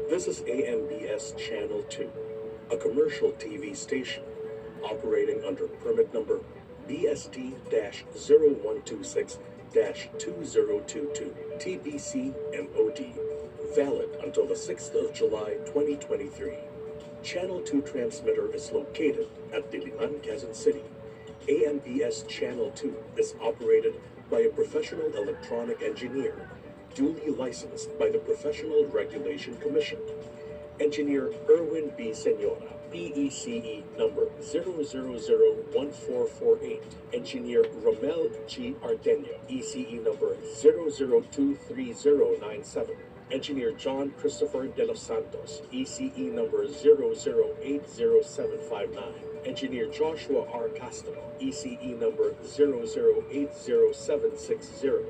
This is AMBS Channel 2, a commercial TV station operating under permit number BST-0126-2022 TBC MOD, valid until the 6th of July 2023. Channel 2 transmitter is located at Diliman, Quezon City. AMBS Channel 2 is operated by a professional electronic engineer, duly licensed by the Professional Regulation Commission. Engineer Erwin B. Senora, PECE number 0001448. Engineer Romel G. Ardenio, ECE number 0023097. Engineer John Christopher De Los Santos, ECE number 0080759. Engineer Joshua R. Castro, ECE number 0080760.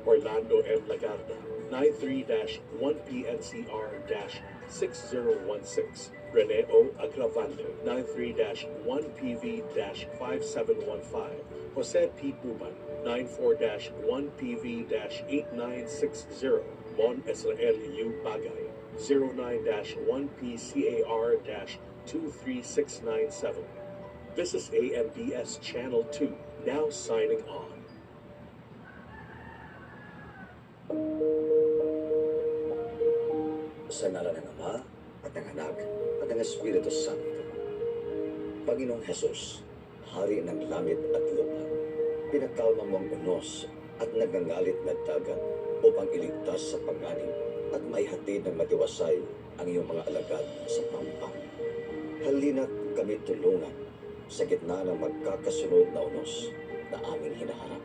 Orlando M. Lagarda, 93-1PNCR-6016. Rene O. Agravante, 93-1PV-5715. Jose P. Puman, 94-1PV-8960. Mon Israel U. Bagay, 09-1PCAR-23697. This is AMBS Channel 2, now signing on. Sa ngalan ng Ama, at ng Anak, at ng Espiritu Santo. Panginoong Hesus, Hari ng langit at lupa, pinagkalma mong unos at nagangalit na dagat upang iligtas sa pag-anim at maihatid ng matiwasay ang iyong mga alagad sa pampang. Halina't kami tulungan sa gitna ng magkakasunod na unos na aming hinaharap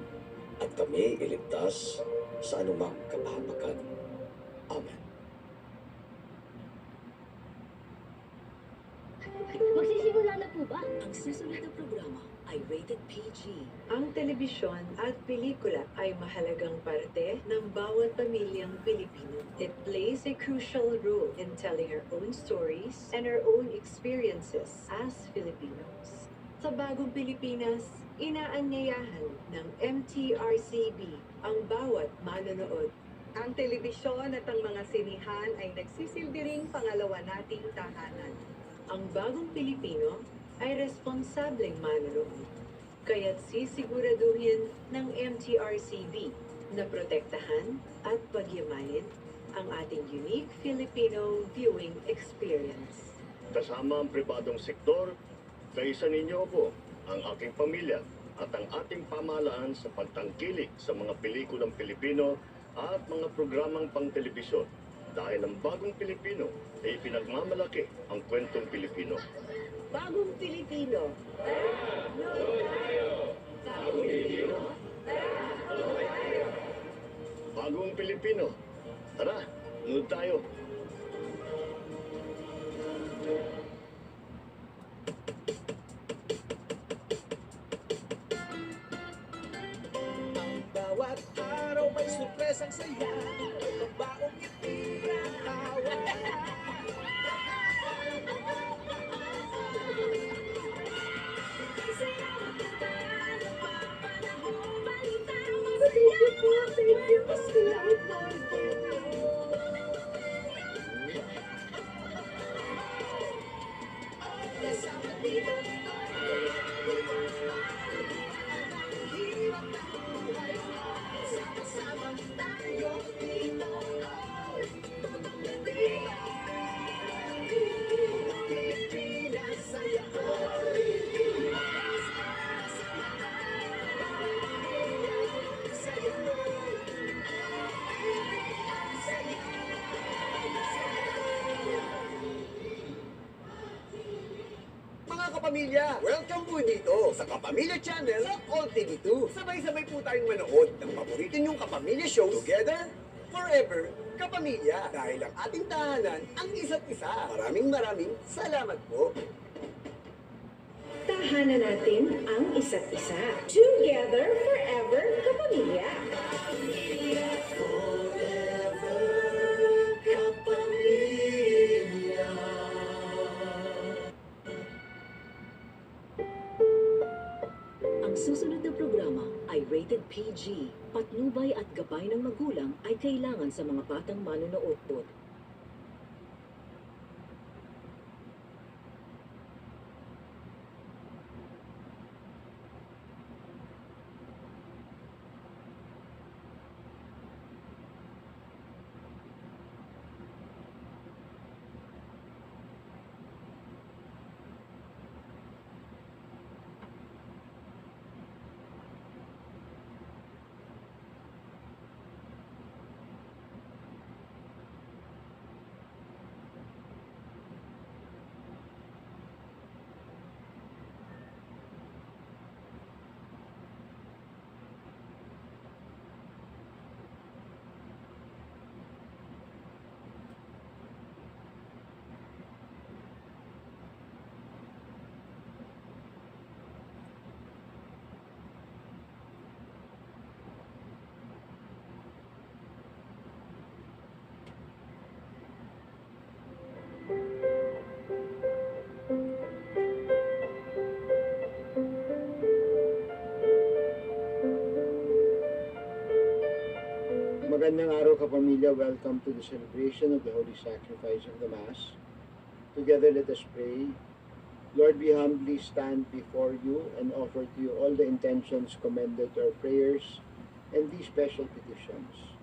at kami iligtas sa anumang kapahamakan. Amen. Magsisimula na po ba? Ang susunod na programa ay rated PG. Ang telebisyon at pelikula ay mahalagang parte ng bawat pamilyang Pilipino. It plays a crucial role in telling our own stories and our own experiences as Filipinos. Sa bagong Pilipinas, inaanyayahan ng MTRCB ang bawat manonood. Ang telebisyon at ang mga sinihan ay nagsisilbi ring pangalawa nating tahanan. Ang bagong Pilipino ay responsableng manonood. Kaya't sisiguraduhin ng MTRCB na protektahan at pagyamanin ang ating unique Filipino viewing experience. Kasama ang pribadong sektor, kaisa ninyo ako, ang aking pamilya at ang ating pamahalaan sa pagtangkilik sa mga pelikulang Pilipino at mga programang pang-telebisyon. Dahil ang bagong Pilipino ay pinagmamalaki ang kwentong Pilipino. Bagong Pilipino. Bagong Pilipino. Tara, nood tayo. Ang bawat araw may surpresang saya, mabaong ngiti at tawa. Kapamilya, welcome po dito sa Kapamilya Channel sa All TV2. Sabay-sabay po tayong manood ng paborito niyong Kapamilya shows together, forever, Kapamilya. Dahil ang ating tahanan ang isa't isa. Maraming salamat po. Tahanan natin ang isa't isa. Together forever, Kapamilya. Ang susunod na programa ay rated PG, patnubay at gabay ng magulang ay kailangan sa mga batang manonood. Magandang araw kapamilya. Welcome to the celebration of the Holy Sacrifice of the Mass. Together let us pray. Lord, we humbly stand before you and offer to you all the intentions commended to our prayers and these special petitions.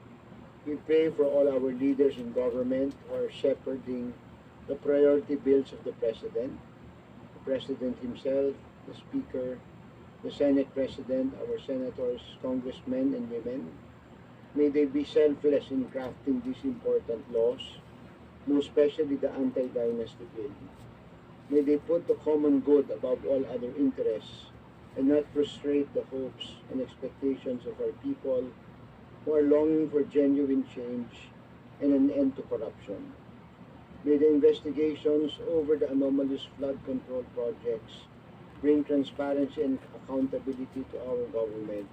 We pray for all our leaders in government who are shepherding the priority bills of the President himself, the Speaker, the Senate President, our senators, congressmen, and women. May they be selfless in crafting these important laws, most especially the anti-dynasty bill. May they put the common good above all other interests and not frustrate the hopes and expectations of our people who are longing for genuine change and an end to corruption. May the investigations over the anomalous flood control projects bring transparency and accountability to our government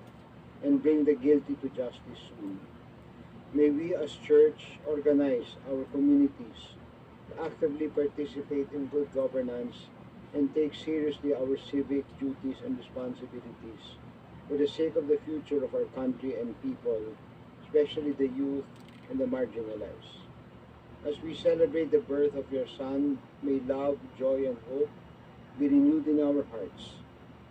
and bring the guilty to justice soon. May we as church organize our communities to actively participate in good governance and take seriously our civic duties and responsibilities for the sake of the future of our country and people, especially the youth and the marginalized. As we celebrate the birth of your Son, may love, joy, and hope be renewed in our hearts.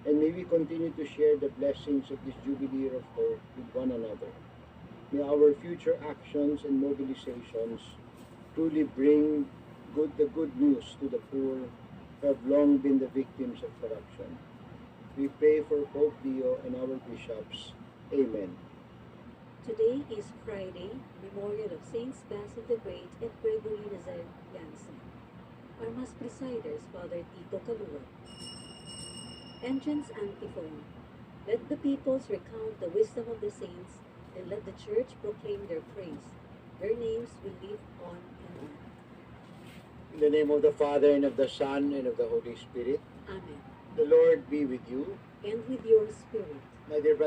And may we continue to share the blessings of this Jubilee of hope with one another. May our future actions and mobilizations truly bring the good news to the poor who have long been the victims of corruption. We pray for Pope Leo and our bishops. Amen. Today is Friday, Memorial of Saints Basil the Great and Gregory Nazianzen. Our Mass presider is Father Tito Calua. Entrance antiphon. Let the peoples recount the wisdom of the saints, and let the church proclaim their praise. Their names will live on and on. In the name of the Father, and of the Son, and of the Holy Spirit. Amen. The Lord be with you. And with your spirit. My dear brothers